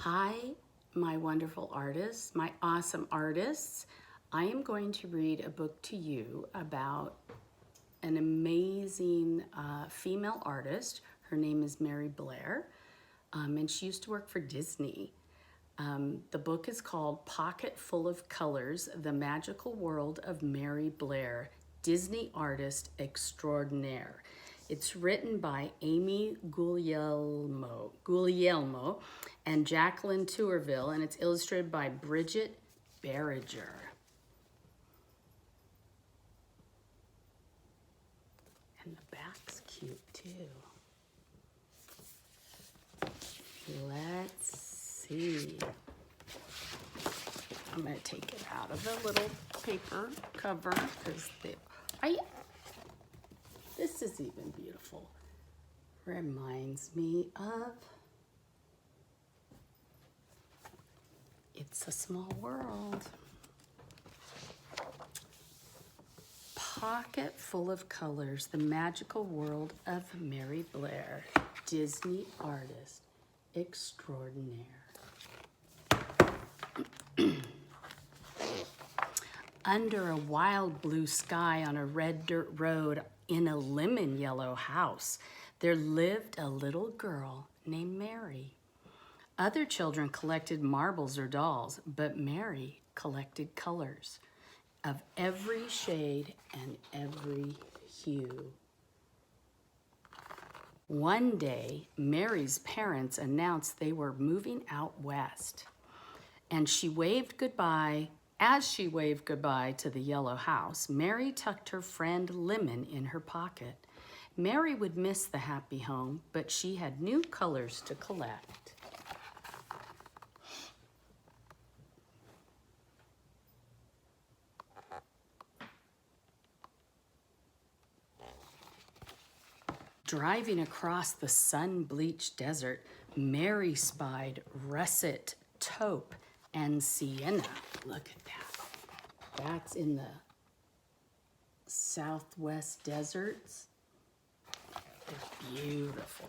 Hi, my wonderful artists, my awesome artists. I am going to read a book to you about an amazing female artist. Her name is Mary Blair, and she used to work for Disney. The book is called Pocket Full of Colors, The Magical World of Mary Blair, Disney Artist Extraordinaire. It's written by Amy Guglielmo and Jacqueline Tourville, and it's illustrated by Bridget Berriger. And the back's cute too. Let's see. I'm going to take it out of the little paper cover because this is even beautiful. Reminds me of It's a Small World. Pocket Full of Colors, The Magical World of Mary Blair, Disney Artist Extraordinaire. Under a wild blue sky on a red dirt road in a lemon yellow house, there lived a little girl named Mary. Other children collected marbles or dolls, but Mary collected colors of every shade and every hue. One day, Mary's parents announced they were moving out west, and she waved goodbye. As she waved goodbye to the yellow house, Mary tucked her friend Lemon in her pocket. Mary would miss the happy home, but she had new colors to collect. Driving across the sun-bleached desert, Mary spied russet, taupe, and sienna. Look at that. That's in the southwest deserts. They're beautiful.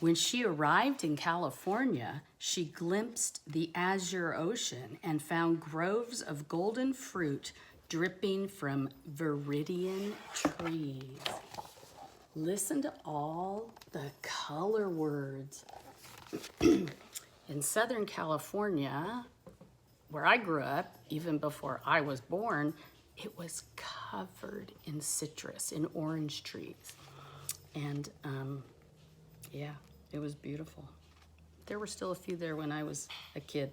When she arrived in California, she glimpsed the azure ocean and found groves of golden fruit dripping from viridian trees. Listen to all the color words. In Southern California, where I grew up, even before I was born, it was covered in citrus, in orange trees. And yeah, it was beautiful. There were still a few there when I was a kid.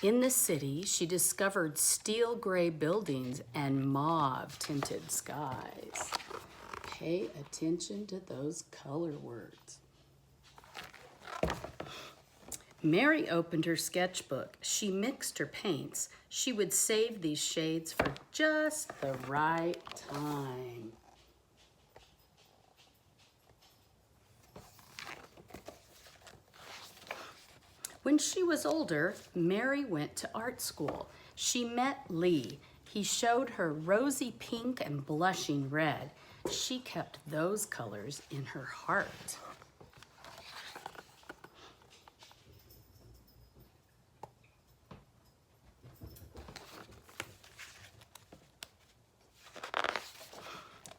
In the city, she discovered steel gray buildings and mauve-tinted skies. Pay attention to those color words. Mary opened her sketchbook. She mixed her paints. She would save these shades for just the right time. When she was older, Mary went to art school. She met Lee. He showed her rosy pink and blushing red. She kept those colors in her heart.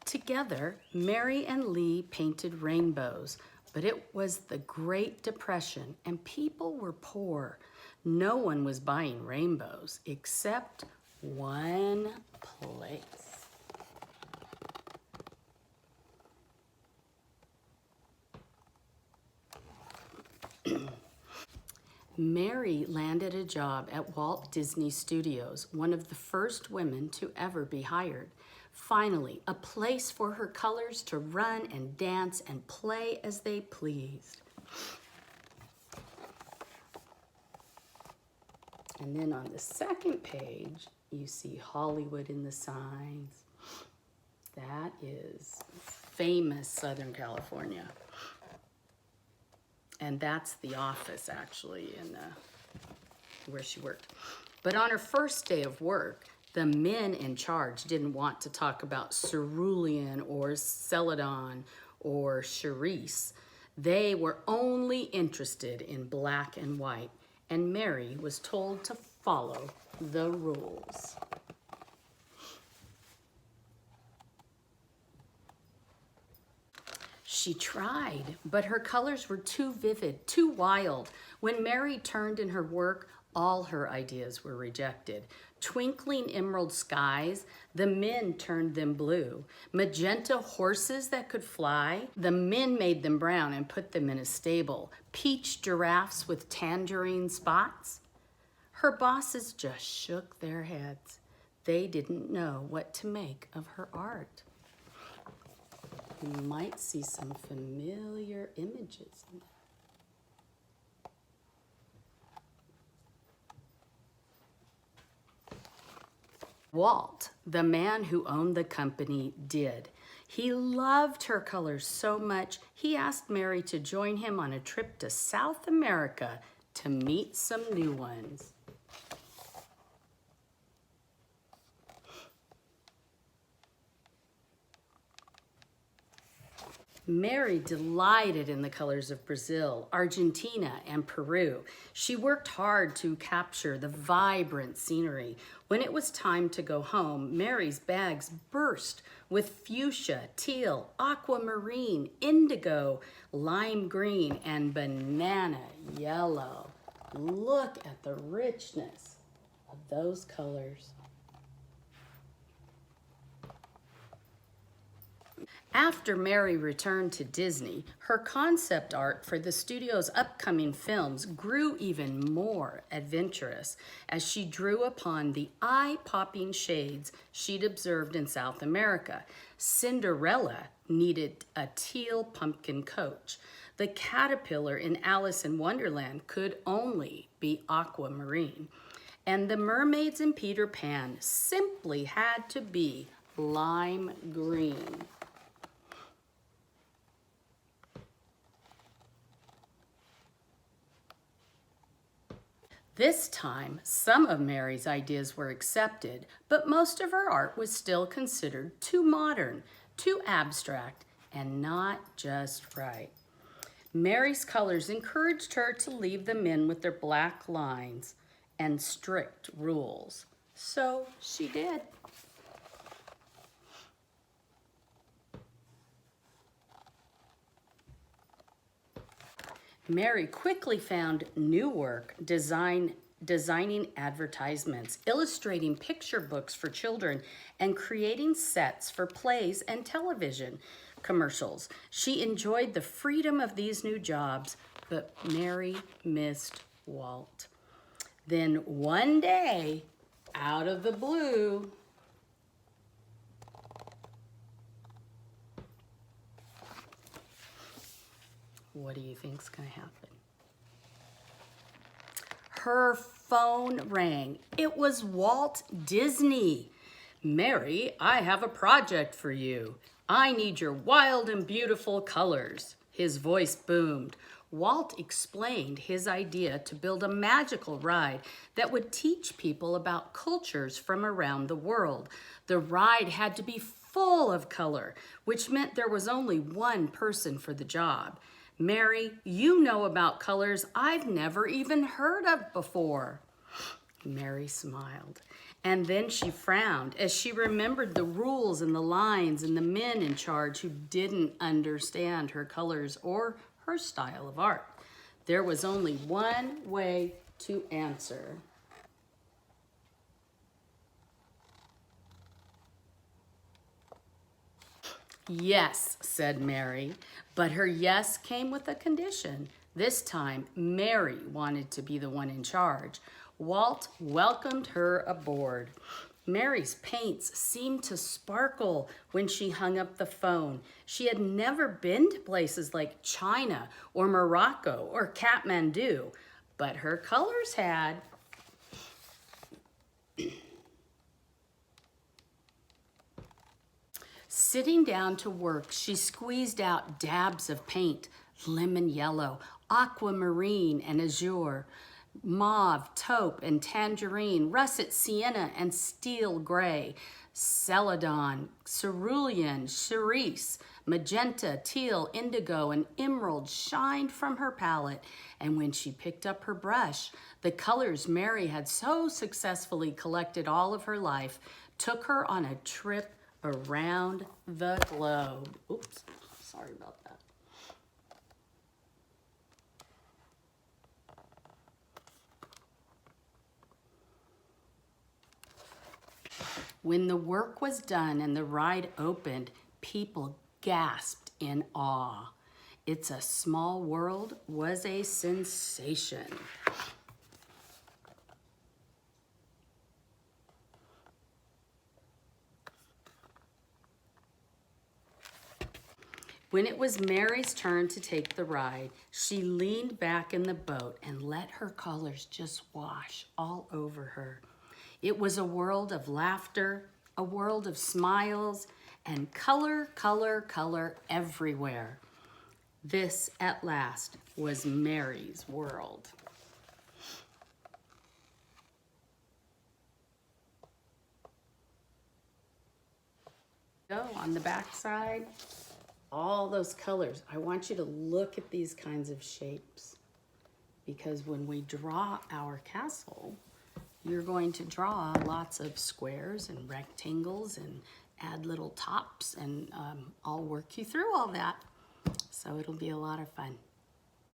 Together, Mary and Lee painted rainbows, but it was the Great Depression and people were poor. No one was buying rainbows except one place. Mary landed a job at Walt Disney Studios, one of the first women to ever be hired. Finally, a place for her colors to run and dance and play as they pleased. And then on the second page, you see Hollywood in the signs. That is famous Southern California. And that's the office, actually, in where she worked. But on her first day of work, the men in charge didn't want to talk about cerulean or celadon or cerise. They were only interested in black and white, and Mary was told to follow the rules. She tried, but her colors were too vivid, too wild. When Mary turned in her work, all her ideas were rejected. Twinkling emerald skies, the men turned them blue. Magenta horses that could fly, the men made them brown and put them in a stable. Peach giraffes with tangerine spots. Her bosses just shook their heads. They didn't know what to make of her art. You might see some familiar images in there. Walt, the man who owned the company, did. He loved her colors so much, he asked Mary to join him on a trip to South America to meet some new ones. Mary delighted in the colors of Brazil, Argentina, and Peru. She worked hard to capture the vibrant scenery. When it was time to go home, Mary's bags burst with fuchsia, teal, aquamarine, indigo, lime green, and banana yellow. Look at the richness of those colors. After Mary returned to Disney, her concept art for the studio's upcoming films grew even more adventurous as she drew upon the eye-popping shades she'd observed in South America. Cinderella needed a teal pumpkin coach. The caterpillar in Alice in Wonderland could only be aquamarine. And the mermaids in Peter Pan simply had to be lime green. This time, some of Mary's ideas were accepted, but most of her art was still considered too modern, too abstract, and not just right. Mary's colors encouraged her to leave the men with their black lines and strict rules. So she did. Mary quickly found new work designing advertisements, illustrating picture books for children, and creating sets for plays and television commercials. She enjoyed the freedom of these new jobs, but Mary missed Walt. Then one day, out of the blue, what do you think's gonna happen? Her phone rang. It was Walt Disney. Mary, I have a project for you. I need your wild and beautiful colors. His voice boomed. Walt explained his idea to build a magical ride that would teach people about cultures from around the world. The ride had to be full of color, which meant there was only one person for the job. Mary, you know about colors I've never even heard of before. Mary smiled, and then she frowned as she remembered the rules and the lines and the men in charge who didn't understand her colors or her style of art. There was only one way to answer. Yes, said Mary, but her yes came with a condition. This time, Mary wanted to be the one in charge. Walt welcomed her aboard. Mary's paints seemed to sparkle when she hung up the phone. She had never been to places like China or Morocco or Kathmandu, but her colors had. Sitting down to work, she squeezed out dabs of paint, lemon yellow, aquamarine and azure, mauve, taupe and tangerine, russet sienna and steel gray, celadon, cerulean, cerise, Magenta, teal, indigo, and emerald shined from her palette, and when she picked up her brush, the colors Mary had so successfully collected all of her life took her on a trip around the globe. Oops, sorry about that. When the work was done and the ride opened, people gasped in awe. It's a Small World was a sensation. When it was Mary's turn to take the ride, she leaned back in the boat and let her colors just wash all over her. It was a world of laughter, a world of smiles, and color, color, color everywhere. This, at last, was Mary's world. Go on the back side, all those colors. I want you to look at these kinds of shapes, because when we draw our castle, you're going to draw lots of squares and rectangles and add little tops, and I'll work you through all that. So it'll be a lot of fun.